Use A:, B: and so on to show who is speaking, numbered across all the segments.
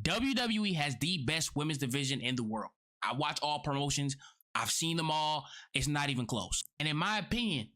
A: WWE has the best women's division in the world. I watch all promotions. I've seen them all. It's not even close. And in my opinion,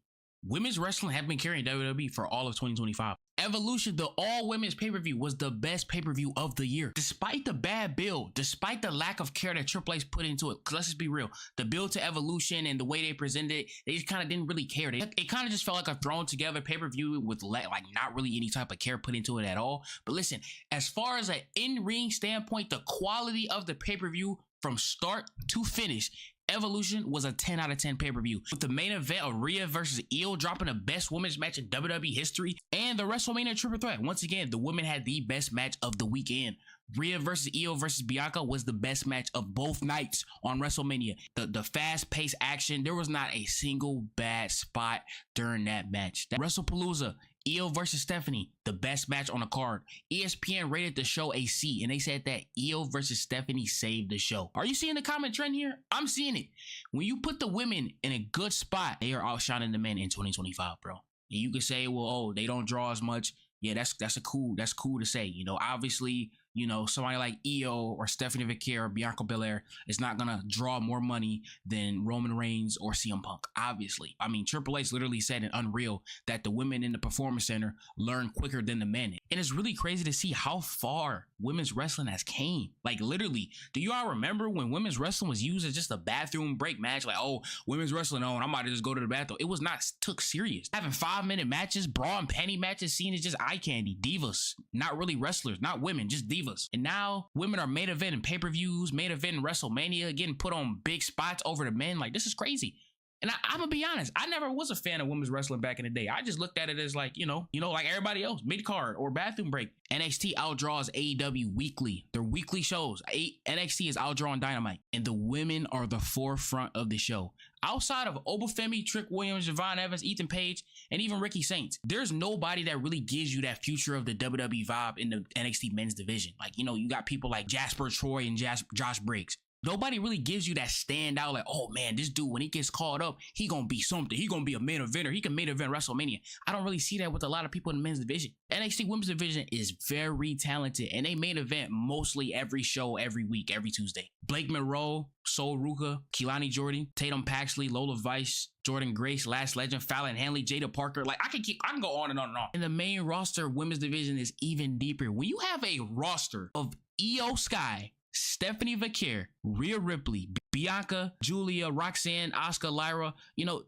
A: women's wrestling have been carrying WWE for all of 2025. Evolution, the all-women's pay-per-view, was the best pay-per-view of the year. Despite the bad build, despite the lack of care that Triple H put into it, because let's just be real, the build to Evolution and the way they presented it, they just kind of didn't really care. It kind of just felt like a thrown together pay-per-view with like not really any type of care put into it at all. But listen, as far as an in-ring standpoint, the quality of the pay-per-view from start to finish, Evolution was a 10 out of 10 pay-per-view, with the main event of Rhea versus Io dropping the best women's match in WWE history, and the WrestleMania triple threat. Once again, the women had the best match of the weekend. Rhea versus Io versus Bianca was the best match of both nights on WrestleMania. The fast-paced action, there was not a single bad spot during that match. That WrestlePalooza, Io versus Stephanie, the best match on the card. ESPN rated the show a C, and they said that Io versus Stephanie saved the show. Are you seeing the comment trend here? I'm seeing it. When you put the women in a good spot, they are outshining the men in 2025, bro. And you can say, well, oh, they don't draw as much. Yeah, that's cool to say. You know, obviously, you know, somebody like Io or Stephanie Vaquer or Bianca Belair is not gonna draw more money than Roman Reigns or CM Punk, obviously. I mean, Triple H literally said in Unreal that the women in the Performance Center learn quicker than the men. And it's really crazy to see how far women's wrestling has came. Like, literally, do you all remember when women's wrestling was used as just a bathroom break match? Like, oh, women's wrestling on, I might just go to the bathroom. It was not took serious. Having 5-minute matches, bra and panty matches seen as just eye candy. Divas, not really wrestlers, not women, just divas. And now women are main event in pay-per-views, main event in WrestleMania, getting put on big spots over the men. Like, this is crazy. And I'm gonna be honest, I never was a fan of women's wrestling back in the day. I just looked at it as like, you know, like everybody else, mid-card or bathroom break. NXT outdraws AEW weekly. Their weekly shows. NXT is outdrawing Dynamite. And the women are the forefront of the show. Outside of Obafemi, Trick Williams, Javon Evans, Ethan Page, and even Ricky Saints, there's nobody that really gives you that future of the WWE vibe in the NXT men's division. Like, you know, you got people like Jasper Troy and Josh Briggs. Nobody really gives you that standout, like, oh man, this dude, when he gets called up, he gonna be something. He gonna be a main eventer. He can main event WrestleMania. I don't really see that with a lot of people in the men's division. NXT women's division is very talented, and they main event mostly every show, every week, every Tuesday. Blake Monroe, Sol Ruka, Keilani Jordan, Tatum Paxley, Lola Vice, Jordan Grace, Lash Legend, Fallon Henley, Jada Parker. Like, I can go on and on and on. And the main roster women's division is even deeper. When you have a roster of Io Sky, Stephanie Vaquer, Rhea Ripley, Bianca, Julia, Roxanne, Asuka, Lyra, you know,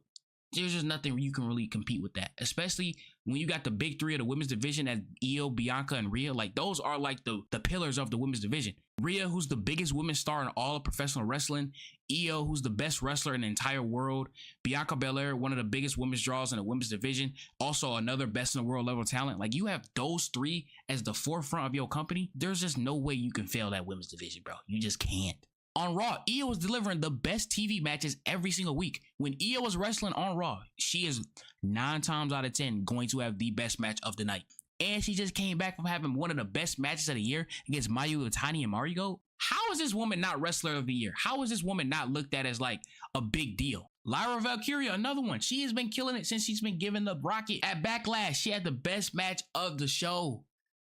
A: there's just nothing you can really compete with that. Especially when you got the big three of the women's division as Io, Bianca, and Rhea. Like, those are like the pillars of the women's division. Rhea, who's the biggest women's star in all of professional wrestling. Io, who's the best wrestler in the entire world. Bianca Belair, one of the biggest women's draws in the women's division. Also another best in the world level talent. Like, you have those three as the forefront of your company. There's just no way you can fail that women's division, bro. You just can't. On Raw, Io was delivering the best TV matches every single week. When Io was wrestling on Raw, she is 9 times out of 10 going to have the best match of the night. And she just came back from having one of the best matches of the year against Mayu Iwatani and Marigo. How is this woman not Wrestler of the Year? How is this woman not looked at as like a big deal? Lyra Valkyria, another one. She has been killing it since she's been given the Rocket. At Backlash, she had the best match of the show.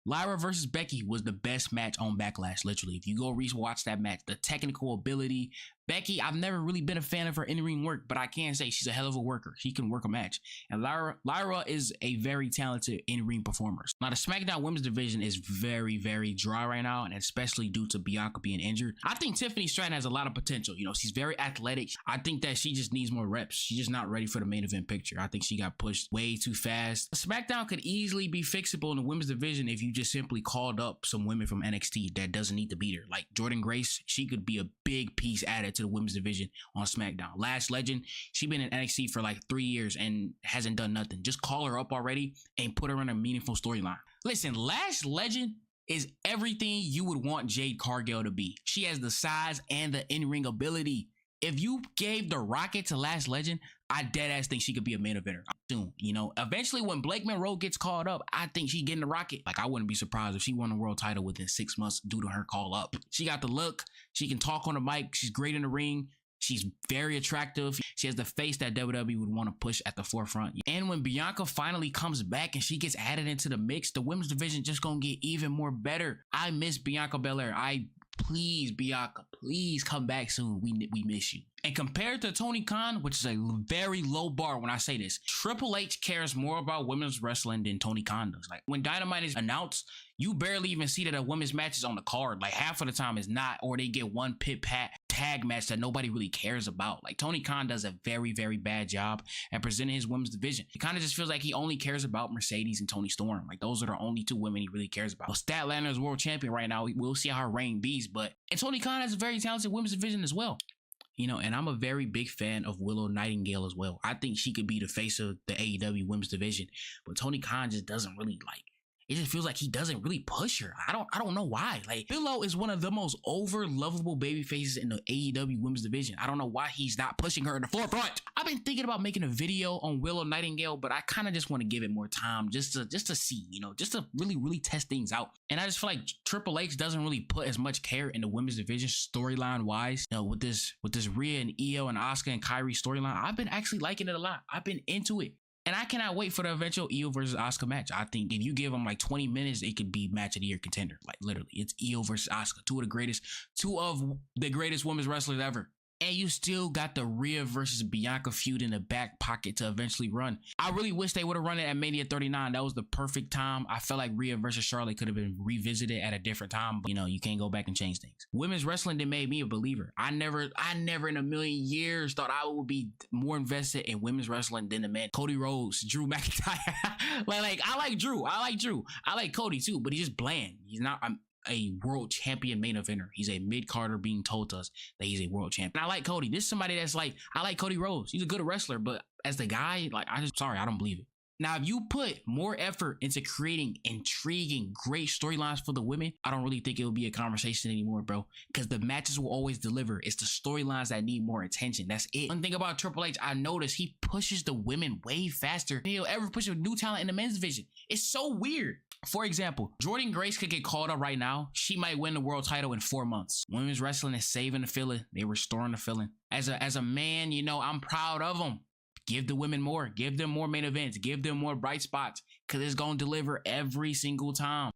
A: Lyra versus Becky was the best match on Backlash, literally. If you go watch that match, the technical ability. Becky, I've never really been a fan of her in-ring work, but I can say she's a hell of a worker. She can work a match. And Lyra is a very talented in-ring performer. Now, the SmackDown women's division is very dry right now, and especially due to Bianca being injured. I think Tiffany Stratton has a lot of potential. You know, she's very athletic. I think that she just needs more reps. She's just not ready for the main event picture. I think she got pushed way too fast. SmackDown could easily be fixable in the women's division if you just simply called up some women from NXT that doesn't need to beat her. Like Jordan Grace, she could be a big piece added to the women's division on SmackDown. Lash Legend, she been in NXT for like 3 years and hasn't done nothing. Just call her up already and put her in a meaningful storyline. Listen, Lash Legend is everything you would want Jade Cargill to be. She has the size and the in-ring ability. If you gave the Rocket to Lash Legend, I deadass think she could be a main eventer soon. You know, eventually when Blake Monroe gets called up, I think she getting the Rocket. Like, I wouldn't be surprised if she won a world title within 6 months due to her call up. She got the look. She can talk on the mic. She's great in the ring. She's very attractive. She has the face that WWE would want to push at the forefront. And when Bianca finally comes back and she gets added into the mix, the women's division just gonna get even more better. I miss Bianca Belair. Please, Bianca, please come back soon. We miss you. And compared to Tony Khan, which is a very low bar when I say this, Triple H cares more about women's wrestling than Tony Khan does. Like when Dynamite is announced, you barely even see that a women's match is on the card. Like half of the time it's not, or they get one pit pat tag match that nobody really cares about. Like Tony Khan does a very, very bad job at presenting his women's division. It kind of just feels like he only cares about Mercedes and Toni Storm. Like those are the only two women he really cares about. Well, Statlander is world champion right now. We'll see how her reign beats, and Tony Khan has a very talented women's division as well. And I'm a very big fan of Willow Nightingale as well. I think she could be the face of the AEW women's division, but Tony Khan just doesn't really it just feels like he doesn't really push her. I don't know why. Like Willow is one of the most over lovable baby faces in the AEW women's division. I don't know why he's not pushing her in the forefront. I've been thinking about making a video on Willow Nightingale, but I kind of just want to give it more time just to see, just to really test things out. And I just feel like Triple H doesn't really put as much care in the women's division storyline wise. With this Rhea and Io and Asuka and Kairi storyline, I've been actually liking it a lot. I've been into it. And I cannot wait for the eventual Io versus Asuka match. I think if you give them like 20 minutes, it could be match of the year contender. Like literally, it's Io versus Asuka, two of the greatest women's wrestlers ever. And you still got the Rhea versus Bianca feud in the back pocket to eventually run. I really wish they would have run it at Mania 39. That was the perfect time. I felt like Rhea versus Charlotte could have been revisited at a different time. But you can't go back and change things. Women's wrestling that made me a believer. I never in a million years thought I would be more invested in women's wrestling than the men. Cody Rhodes, Drew McIntyre. like I like Drew. I like Cody too, but he's just bland. He's not a world champion main eventer. He's a mid-carder being told to us that he's a world champion. And I like Cody. This is somebody that's I like Cody Rhodes. He's a good wrestler, but as the guy, I don't believe it. Now, if you put more effort into creating intriguing, great storylines for the women, I don't really think it will be a conversation anymore, bro. Because the matches will always deliver. It's the storylines that need more attention. That's it. One thing about Triple H, I noticed he pushes the women way faster than he'll ever push a new talent in the men's division. It's so weird. For example, Jordynne Grace could get called up right now. She might win the world title in 4 months. Women's wrestling is saving the feeling. They're restoring the feeling. As a man, I'm proud of them. Give the women more. Give them more main events. Give them more bright spots because it's going to deliver every single time.